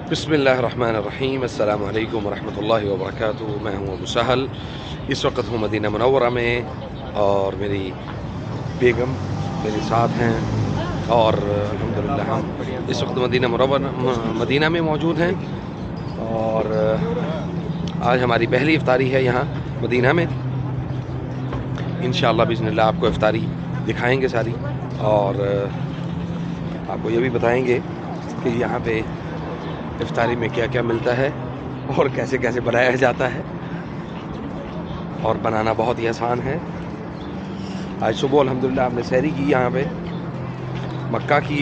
बिस्मिल्लाहिर्रहमानिर्रहीम, अस्सलामु अलैकुम वरहमतुल्लाहि वबरकातुहू। मैं हूँ अबू सहल। इस वक्त हूँ मदीना मुनव्वरा में और मेरी बेगम मेरे साथ हैं और अल्हम्दुलिल्लाह हम इस वक्त मदीना में मौजूद हैं। और आज हमारी पहली इफ्तारी है यहाँ मदीना में। इंशाअल्लाह बिस्मिल्लाह आपको इफ्तारी दिखाएंगे सारी, और आपको ये भी बताएंगे कि यहाँ पे इफ्तारी में क्या क्या मिलता है और कैसे कैसे बनाया जाता है। और बनाना बहुत ही आसान है। आज सुबह अल्हम्दुलिल्लाह हमने सहरी की यहाँ पे। मक्का की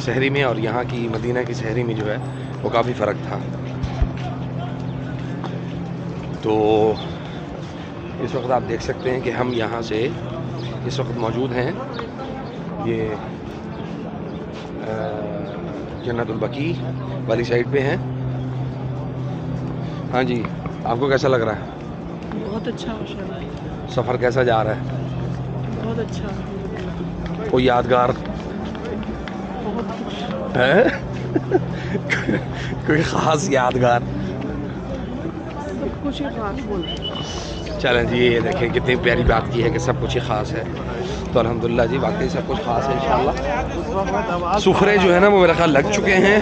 सहरी में और यहाँ की मदीना की सहरी में जो है वो काफ़ी फ़र्क था। तो इस वक्त आप देख सकते हैं कि हम यहाँ से इस वक्त मौजूद हैं, ये जन्नतुल बकी वाली साइड पे हैं। हाँ जी, आपको कैसा लग रहा है? बहुत अच्छा माशाल्लाह। सफ़र कैसा जा रहा है? बहुत अच्छा। कोई यादगार बहुत कुछ है? कोई ख़ास यादगार? सब कुछ ही खास बोल। चलें जी, ये देखें कितनी प्यारी बात की है कि सब कुछ ही ख़ास है। तो अल्हम्दुलिल्लाह जी, वाकई सब कुछ ख़ास है इंशाअल्लाह। सुफरे जो है ना वो मेरा ख्याल लग चुके हैं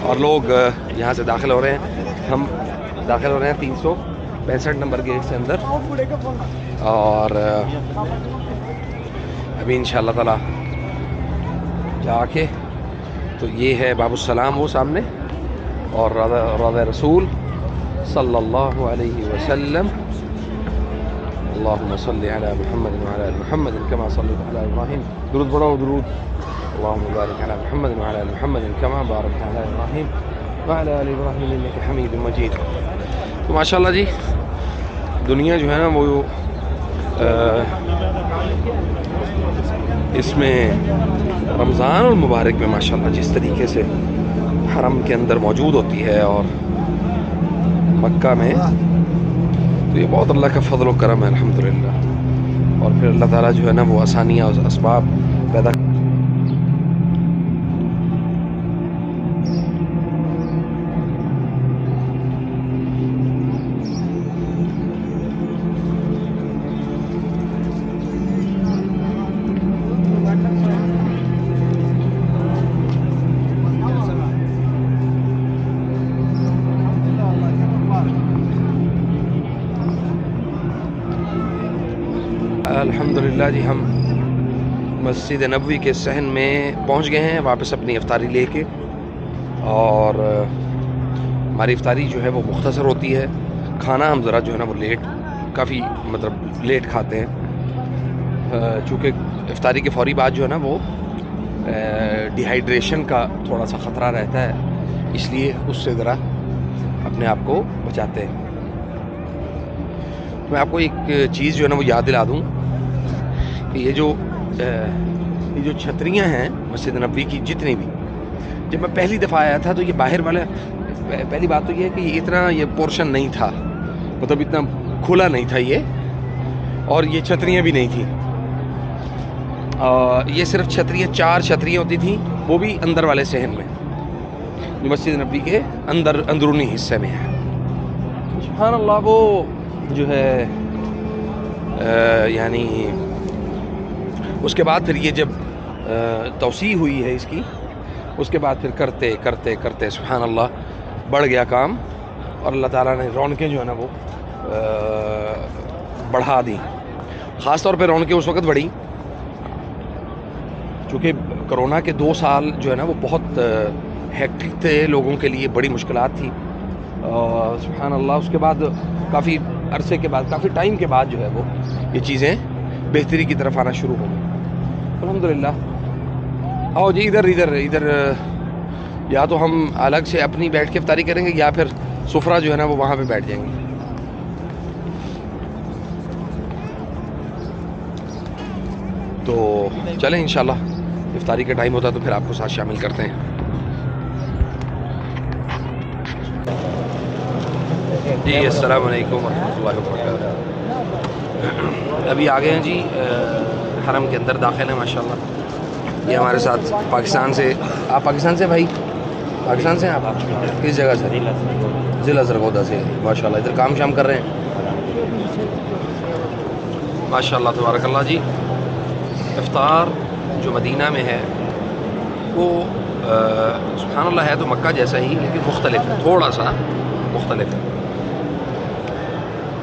और लोग यहाँ से दाखिल हो रहे हैं। हम दाखिल हो रहे हैं 365 नंबर गेट से अंदर, और अभी इंशाअल्लाह ताला जाके तो ये है बाबुस्सलाम वो सामने, और रौज़ा रसूल सल्लल्लाहु अलैहि वसल्लम। अल्लाहुम्मा सल्लि अला मुहम्मद व अला आलि मुहम्मद कमा सल्लैता अला इब्राहीम। दुरूद पढ़ो, दुरूद। अल्लाहुम्मा बारिक अला मुहम्मद व अला आलि मुहम्मद कमा बारकता अला इब्राहीम व अला आलि इब्राहीम इन्नका हमीदुम मजीद। तो माशाअल्लाह जी, दुनिया जो है ना वो इसमें रमज़ान और मुबारक में माशाअल्लाह जिस तरीके से हरम के अंदर मौजूद होती है और मक्का में, तो ये बहुत अल्लाह का फजल व करम है अल्हम्दुलिल्लाह। और फिर अल्लाह ताला जो है ना वो आसानियाँ और असबाब पैदा। अल्हम्दुलिल्लाह जी, हम मस्जिद नबवी के सहन में पहुंच गए हैं वापस अपनी इफ्तारी लेके। और हमारी इफ्तारी जो है वो मुख्तसर होती है। खाना हम ज़रा जो है ना वो लेट, काफ़ी मतलब लेट खाते हैं, चूँकि इफ्तारी के फ़ौरी बाद जो है ना वो डिहाइड्रेशन का थोड़ा सा ख़तरा रहता है, इसलिए उससे ज़रा अपने आप को बचाते हैं। मैं आपको एक चीज़ जो है ना वो याद दिला दूँ कि ये जो छतरियाँ हैं मस्जिद नबवी की जितनी भी, जब मैं पहली दफ़ा आया था तो ये बाहर वाला, पहली बात तो ये है कि इतना ये पोर्शन नहीं था, मतलब इतना खुला नहीं था ये, और ये छतरियाँ भी नहीं थी। ये सिर्फ छतरियाँ, 4 छतरियाँ होती थी, वो भी अंदर वाले सहन में, जो मस्जिद नबवी के अंदरूनी हिस्से में है। सुभान अल्लाह, वो जो है यानी उसके बाद फिर ये जब तौसी हुई है इसकी, उसके बाद फिर करते करते करते सुभान अल्लाह बढ़ गया काम, और अल्लाह ताला ने रौनकें जो है ना वो बढ़ा दी। ख़ास तौर पे रौनकें उस वक्त बढ़ी चूँकि कोरोना के 2 साल जो है ना वो बहुत हेक्टिक थे लोगों के लिए, बड़ी मुश्किलात थी। सुभान अल्लाह, उसके बाद काफ़ी अरसे के बाद, काफ़ी टाइम के बाद जो है वो ये चीज़ें बेहतरी की तरफ आना शुरू हो गई अल्हम्दुलिल्लाह। आओ जी, इधर इधर इधर, या तो हम अलग से अपनी बैठ के इफ्तारी करेंगे या फिर सुफरा जो है ना वो वहाँ पे बैठ जाएंगे। तो चलें, इंशाल्लाह इफ्तारी का टाइम होता है तो फिर आपको साथ शामिल करते हैं। जी अस्सलाम वालेकुम रहमतुल्लाहि व बरकातुहू। अभी आ गए हैं जी, हरम के अंदर दाखिल है माशाल्लाह। ये हमारे साथ पाकिस्तान से, आप पाकिस्तान से भाई? पाकिस्तान से हैं आप? किस जगह से? ज़िला सरगोदा से। माशाल्लाह, इधर काम शाम कर रहे हैं? माशाल्लाह तबारकल्लाह जी। इफ्तार जो मदीना में है वो सुब्हानअल्लाह है तो मक्का जैसा ही, लेकिन मुख्तलिफ है, थोड़ा सा मुख्तलिफ है।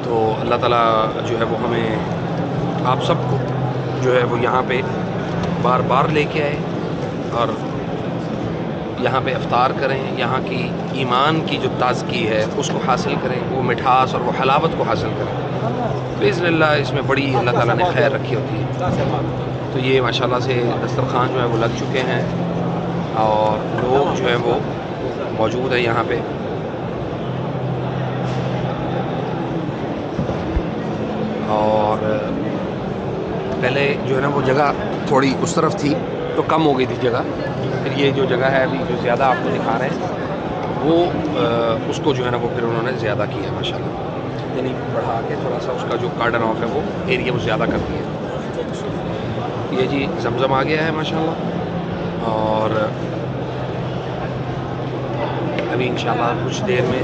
तो अल्लाह ताला जो है वो हमें आप सबको जो है वो यहाँ पे बार बार लेके आए और यहाँ पे इफ्तार करें, यहाँ की ईमान की जो ताज़गी है उसको हासिल करें, वो मिठास और वो हलावत को हासिल करें। बिइज़्निल्लाह इसमें बड़ी अल्लाह ताला ने खैर रखी होती है। तो ये माशाल्लाह से दस्तरखान जो है वो लग चुके हैं और लोग जो है वो मौजूद है यहाँ पे। और पहले जो है ना वो जगह थोड़ी उस तरफ थी तो कम हो गई थी जगह, फिर ये जो जगह है अभी जो ज़्यादा आपको दिखा रहे हैं वो उसको जो है ना वो फिर उन्होंने ज़्यादा किया माशाल्लाह, यानी बढ़ा के थोड़ा सा उसका जो गार्डन ऑफ है वो एरिया वो ज़्यादा कर दिया। ये जी जमज़म आ गया है माशाल्लाह और अभी इंशाल्लाह कुछ देर में